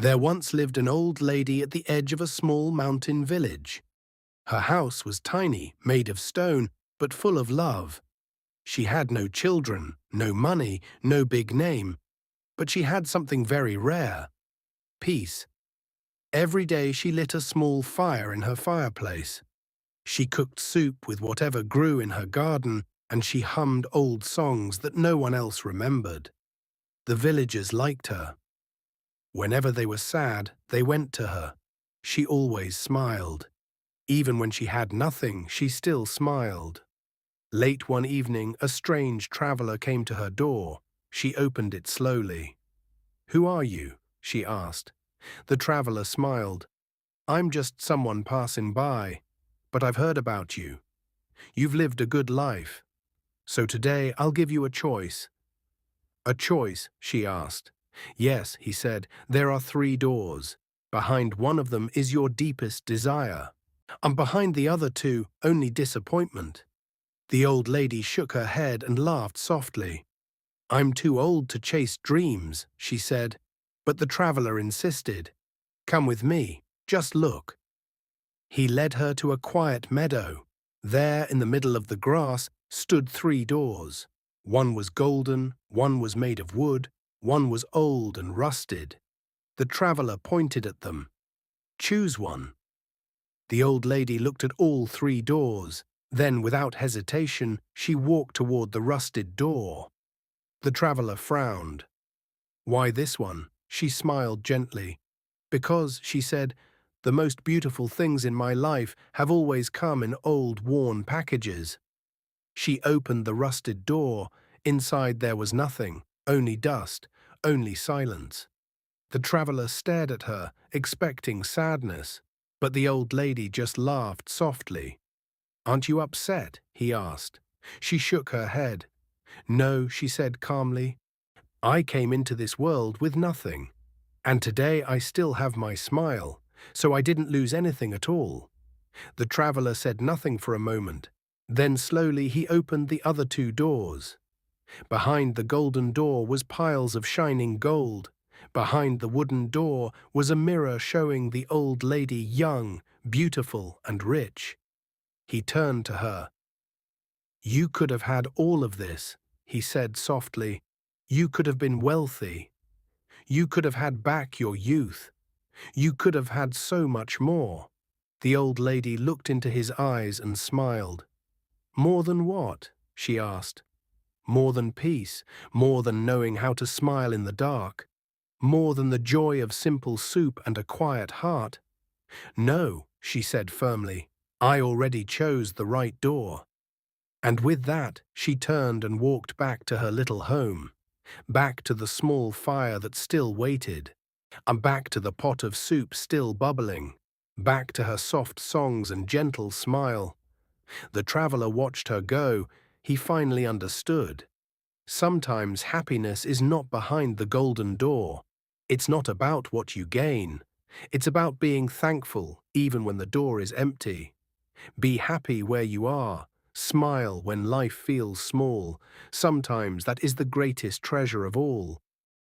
There once lived an old lady at the edge of a small mountain village. Her house was tiny, made of stone, but full of love. She had no children, no money, no big name, but she had something very rare: peace. Every day she lit a small fire in her fireplace. She cooked soup with whatever grew in her garden, and she hummed old songs that no one else remembered. The villagers liked her. Whenever they were sad, they went to her. She always smiled. Even when she had nothing, she still smiled. Late one evening, a strange traveler came to her door. She opened it slowly. "Who are you?" she asked. The traveler smiled. "I'm just someone passing by, but I've heard about you. You've lived a good life. So today I'll give you a choice." "A choice?" she asked. "Yes," he said, "there are 3 doors. Behind one of them is your deepest desire, and behind the other 2, only disappointment." The old lady shook her head and laughed softly. "I'm too old to chase dreams," she said, but the traveler insisted. "Come with me, just look." He led her to a quiet meadow. There, in the middle of the grass, stood 3 doors. One was golden, one was made of wood, one was old and rusted. The traveler pointed at them. "Choose one." The old lady looked at all 3 doors. Then, without hesitation, she walked toward the rusted door. The traveler frowned. "Why this one?" She smiled gently. "Because," she said, "the most beautiful things in my life have always come in old, worn packages." She opened the rusted door. Inside there was nothing, only dust, only silence. The traveler stared at her, expecting sadness, but the old lady just laughed softly. "Aren't you upset?" he asked. She shook her head. "No," she said calmly. "I came into this world with nothing, and today I still have my smile, so I didn't lose anything at all." The traveler said nothing for a moment. Then slowly he opened the other 2 doors. Behind the golden door was piles of shining gold. Behind the wooden door was a mirror showing the old lady young, beautiful, and rich. He turned to her. "You could have had all of this," he said softly. "You could have been wealthy. You could have had back your youth. You could have had so much more." The old lady looked into his eyes and smiled. "More than what?" she asked. "More than peace, more than knowing how to smile in the dark, more than the joy of simple soup and a quiet heart." "No," she said firmly. "I already chose the right door." And with that, she turned and walked back to her little home, back to the small fire that still waited, and back to the pot of soup still bubbling, back to her soft songs and gentle smile. The traveler watched her go. He finally understood. Sometimes happiness is not behind the golden door. It's not about what you gain. It's about being thankful even when the door is empty. Be happy where you are. Smile when life feels small. Sometimes that is the greatest treasure of all.